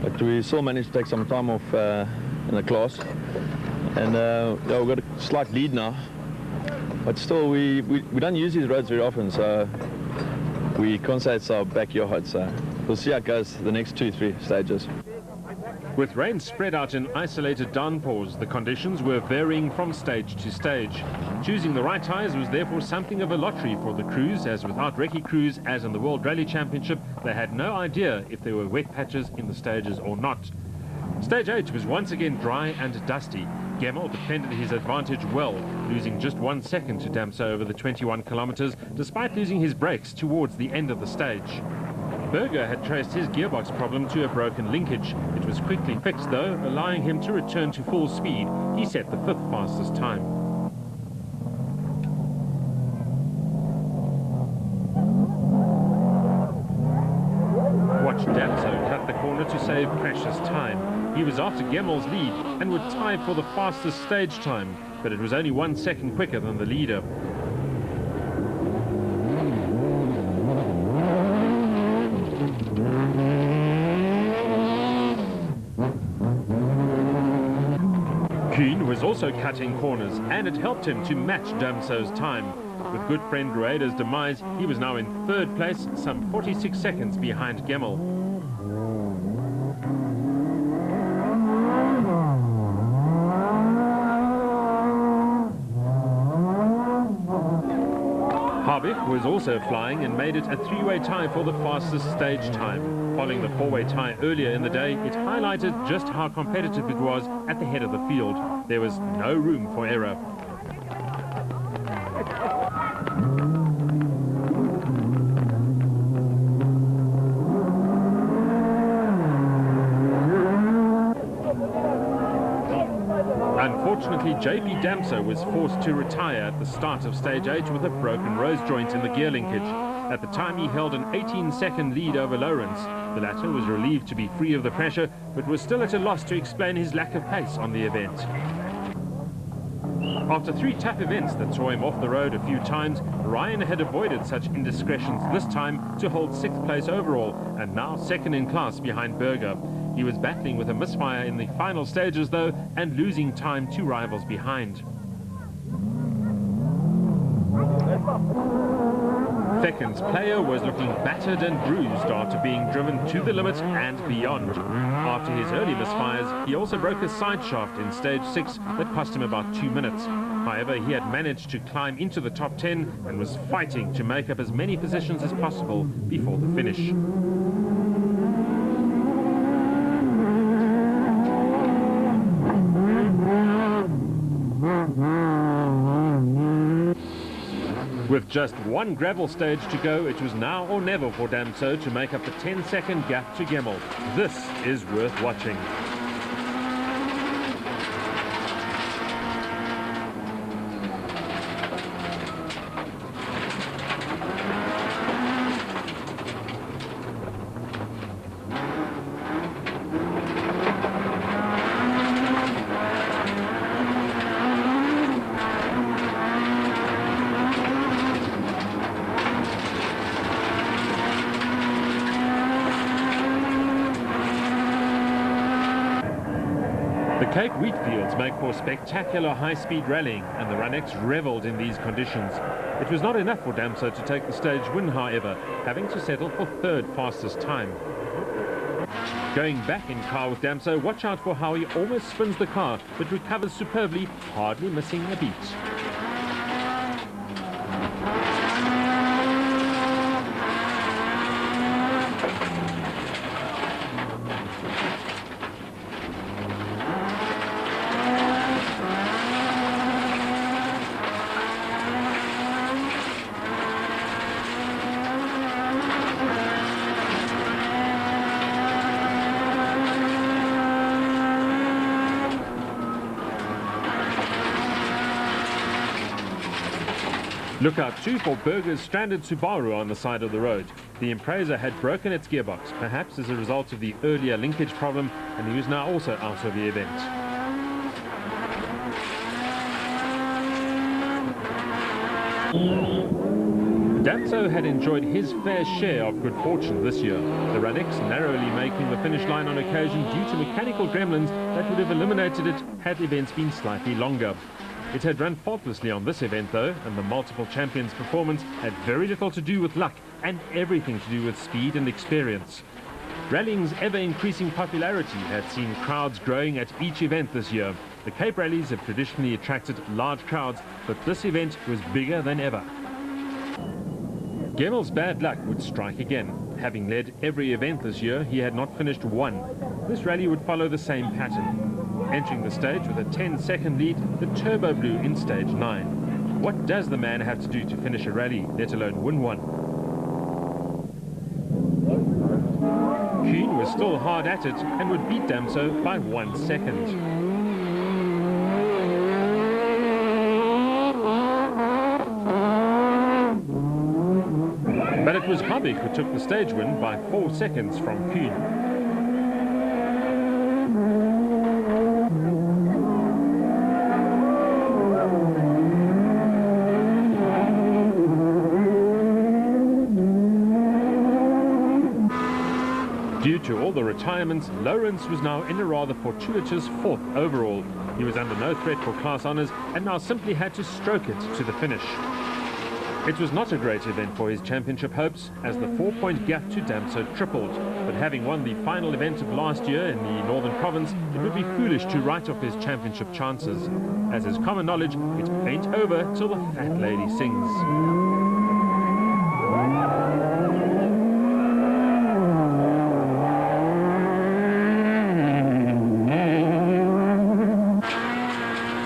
but we still managed to take some time off in the class, and yeah, we've got a slight lead now, but still we don't use these roads very often, so we can't say it's our backyard, so we'll see how it goes the next 2-3 stages. With rain spread out in isolated downpours, the conditions were varying from stage to stage. Choosing the right tyres was therefore something of a lottery for the crews, as without recce crews, as in the World Rally Championship, they had no idea if there were wet patches in the stages or not. Stage 8 was once again dry and dusty. Gemmell defended his advantage well, losing just 1 second to Damso over the 21 kilometres, despite losing his brakes towards the end of the stage. Berger had traced his gearbox problem to a broken linkage. It was quickly fixed though, allowing him to return to full speed. He set the 5th fastest time. Watch Damso cut the corner to save precious time. He was after Gemmell's lead and would tie for the fastest stage time, but it was only 1 second quicker than the leader. Kuhn was also cutting corners, and it helped him to match Damso's time. With good friend Rueda's demise, he was now in 3rd place, some 46 seconds behind Gemmell. Harvick was also flying and made it a 3-way tie for the fastest stage time. Following the 4-way tie earlier in the day, it highlighted just how competitive it was at the head of the field. There was no room for error. Unfortunately, JP Damso was forced to retire at the start of stage 8 with a broken rose joint in the gear linkage. At the time, he held an 18-second lead over Lawrence. The latter was relieved to be free of the pressure, but was still at a loss to explain his lack of pace on the event. After 3 tough events that saw him off the road a few times, Ryan had avoided such indiscretions this time to hold 6th place overall, and now 2nd in class behind Berger. He was battling with a misfire in the final stages though, and losing time to rivals behind. Seconds player was looking battered and bruised after being driven to the limit and beyond. After his early misfires, he also broke a side shaft in stage 6 that cost him about 2 minutes. However, he had managed to climb into the top 10 and was fighting to make up as many positions as possible before the finish. With just 1 gravel stage to go, it was now or never for Damso to make up the 10-second gap to Gemmell. This is worth watching. The Cape wheat fields make for spectacular high-speed rallying, and the Runnex revelled in these conditions. It was not enough for Damso to take the stage win, however, having to settle for 3rd fastest time. Going back in car with Damso, watch out for how he almost spins the car, but recovers superbly, hardly missing a beat. Look out too for Berger's stranded Subaru on the side of the road. The Impreza had broken its gearbox, perhaps as a result of the earlier linkage problem, and he was now also out of the event. Damso had enjoyed his fair share of good fortune this year, the Radix narrowly making the finish line on occasion due to mechanical gremlins that would have eliminated it had events been slightly longer. It had run faultlessly on this event though, and the multiple champions' performance had very little to do with luck and everything to do with speed and experience. Rallying's ever-increasing popularity had seen crowds growing at each event this year. The Cape rallies have traditionally attracted large crowds, but this event was bigger than ever. Gemel's bad luck would strike again. Having led every event this year, he had not finished one. This rally would follow the same pattern. Entering the stage with a 10-second lead, the Turbo Blue in stage 9. What does the man have to do to finish a rally, let alone win one? Kuhn was still hard at it and would beat Damso by 1 second. But it was Habig who took the stage win by 4 seconds from Kuhn. Due to all the retirements, Lawrence was now in a rather fortuitous 4th overall. He was under no threat for class honours and now simply had to stroke it to the finish. It was not a great event for his championship hopes, as the 4-point gap to Damso tripled. But having won the final event of last year in the Northern Province, it would be foolish to write off his championship chances. As is common knowledge, it ain't over till the fat lady sings.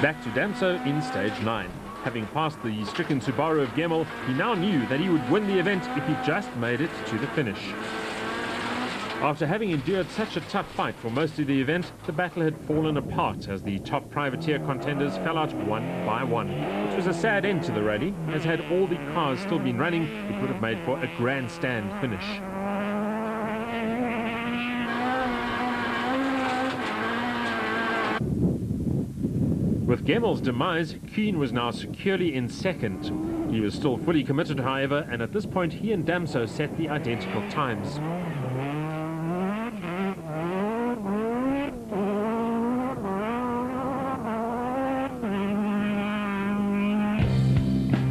Back to Damso in stage 9. Having passed the stricken Subaru of Gemel, he now knew that he would win the event if he just made it to the finish. After having endured such a tough fight for most of the event, the battle had fallen apart as the top privateer contenders fell out one by one. It was a sad end to the rally, as had all the cars still been running, it would have made for a grandstand finish. With Gemel's demise, Kuhn was now securely in second. He was still fully committed, however, and at this point he and Damso set the identical times.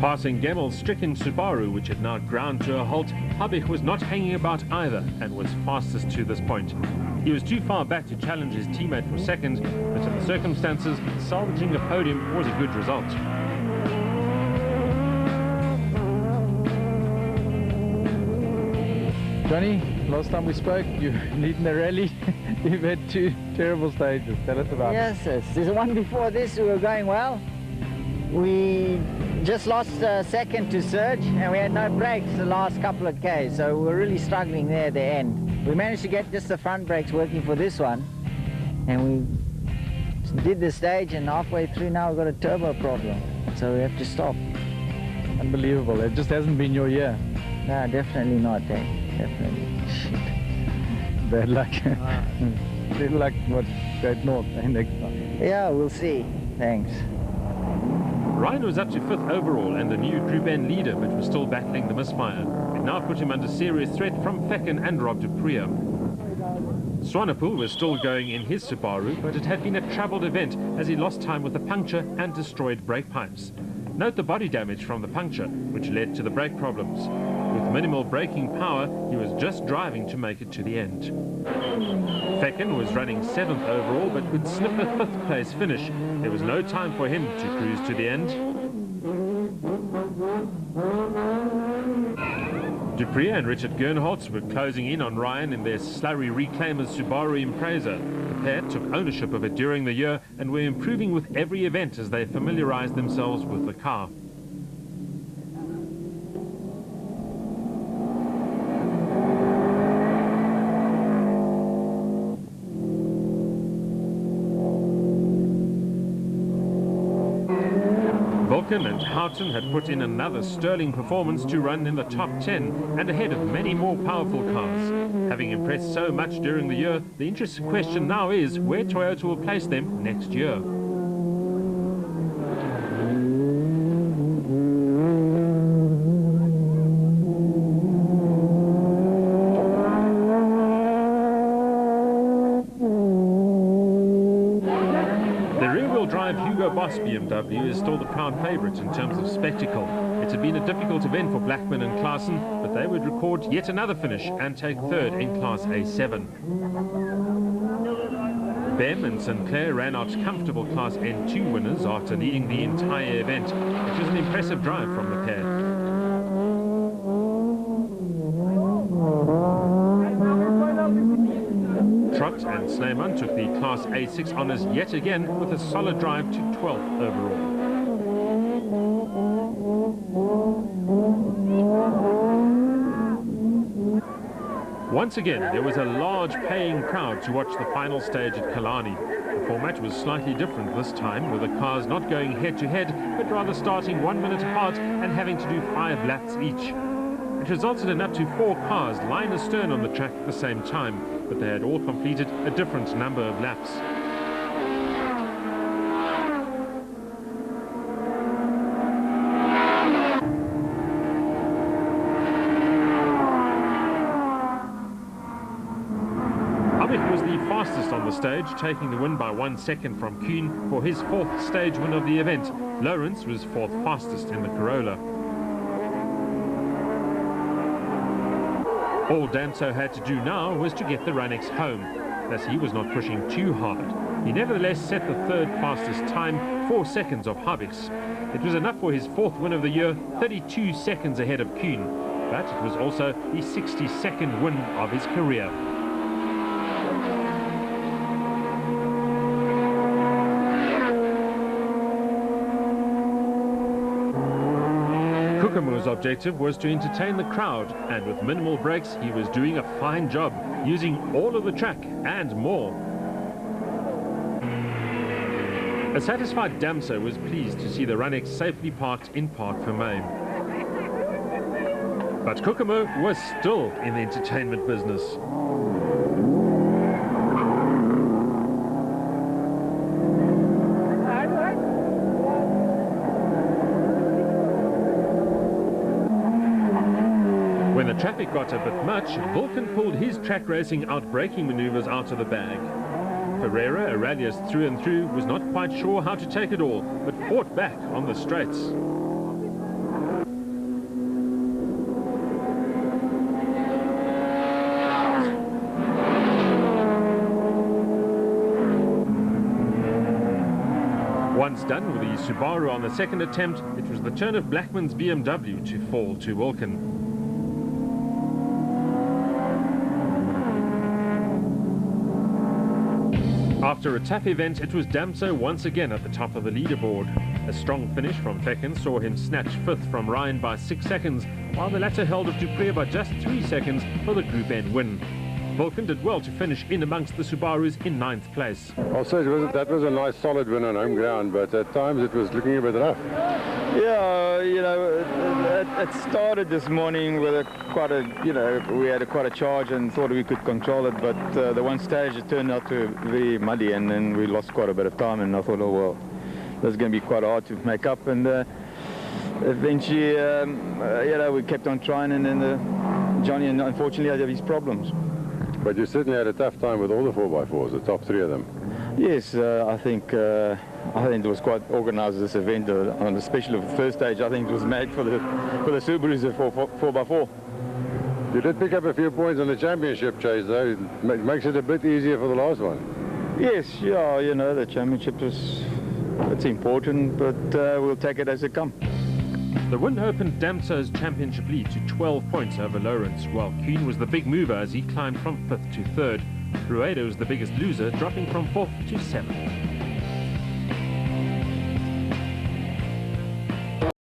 Passing Gemel's stricken Subaru, which had now ground to a halt, Habig was not hanging about either and was fastest to this point. He was too far back to challenge his teammate for second, but in the circumstances, salvaging a podium was a good result. Johnny, last time we spoke, you leading the rally. You've had 2 terrible stages. Tell us about it. Yes, the one before this we were going well. We just lost a second to Surge and we had no brakes the last couple of Ks, so we were really struggling there at the end. We managed to get just the front brakes working for this one, and we did the stage, and halfway through now we've got a turbo problem, so we have to stop. Unbelievable. It just hasn't been your year. No, definitely not, definitely. Shit. Bad luck. Good luck, what, Great North next time. Yeah, we'll see. Thanks. Ryan was up to 5th overall and the new Group N leader, but was still battling the misfire. It now put him under serious threat from Fecken and Rob Dupriya. Swanepoel was still going in his Subaru, but it had been a troubled event as he lost time with a puncture and destroyed brake pipes. Note the body damage from the puncture, which led to the brake problems. With minimal braking power, he was just driving to make it to the end. Fecken was running 7th overall, but could snip a 5th place finish. There was no time for him to cruise to the end. Dupriya and Richard Gernholz were closing in on Ryan in their slurry reclaimer's Subaru Impreza. The pair took ownership of it during the year and were improving with every event as they familiarized themselves with the car. Vulcan and Houghton had put in another sterling performance to run in the top 10 and ahead of many more powerful cars. Having impressed so much during the year, the interesting question now is where Toyota will place them next year. The rear-wheel drive Hugo Boss BMW is still the proud favourite in terms of spectacle. It had been a difficult event for Blackman and Klaassen, but they would record yet another finish and take third in Class A7. Bem and Sinclair ran out comfortable Class N2 winners after leading the entire event. It was an impressive drive from the pair. Trott and Snyman took the Class A6 honours yet again with a solid drive to 12th overall. Once again, there was a large paying crowd to watch the final stage at Kalani. The format was slightly different this time, with the cars not going head-to-head, but rather starting 1 minute apart and having to do 5 laps each. It resulted in up to 4 cars line astern on the track at the same time, but they had all completed a different number of laps. Was the fastest on the stage, taking the win by 1 second from Kuhn for his 4th stage win of the event. Lawrence was 4th fastest in the Corolla. All Damso had to do now was to get the Runix home, as he was not pushing too hard. He nevertheless set the 3rd fastest time, 4 seconds of Habix. It was enough for his 4th win of the year, 32 seconds ahead of Kuhn, but it was also the 62nd win of his career. Kokomo's objective was to entertain the crowd, and with minimal breaks he was doing a fine job, using all of the track and more. A satisfied Damso was pleased to see the Runix safely parked in Park Vermeer. But Kokomo was still in the entertainment business. When the traffic got a bit much, Vulcan pulled his track racing out-braking manoeuvres out of the bag. Ferreira, a rallyist through and through, was not quite sure how to take it all, but fought back on the straights. Once done with the Subaru on the 2nd attempt, it was the turn of Blackman's BMW to fall to Vulcan. After a tough event, it was Damso once again at the top of the leaderboard. A strong finish from Fecken saw him snatch 5th from Ryan by 6 seconds, while the latter held up to Pre by just 3 seconds for the Group N win. Vulcan did well to finish in amongst the Subarus in 9th place. Also, that was a nice solid win on home ground, but at times it was looking a bit rough. Yeah, you know, it started this morning with we had quite a charge and thought we could control it, but the one stage it turned out to be very muddy, and then we lost quite a bit of time, and I thought, oh well, that's going to be quite hard to make up, and eventually, we kept on trying, and then Johnny unfortunately had his problems. But you certainly had a tough time with all the 4x4s, the top 3 of them. Yes, I think it was quite organised, this event, especially the first stage. I think it was made for the Subarus at 4x4. You did pick up a few points on the championship chase, though. It makes it a bit easier for the last one. Yes, yeah, you know, the championship it's important, but we'll take it as it comes. The win opened Damso's championship lead to 12 points over Lawrence, while Kuhn was the big mover as he climbed from 5th to 3rd. Rueda was the biggest loser, dropping from 4th to 7th.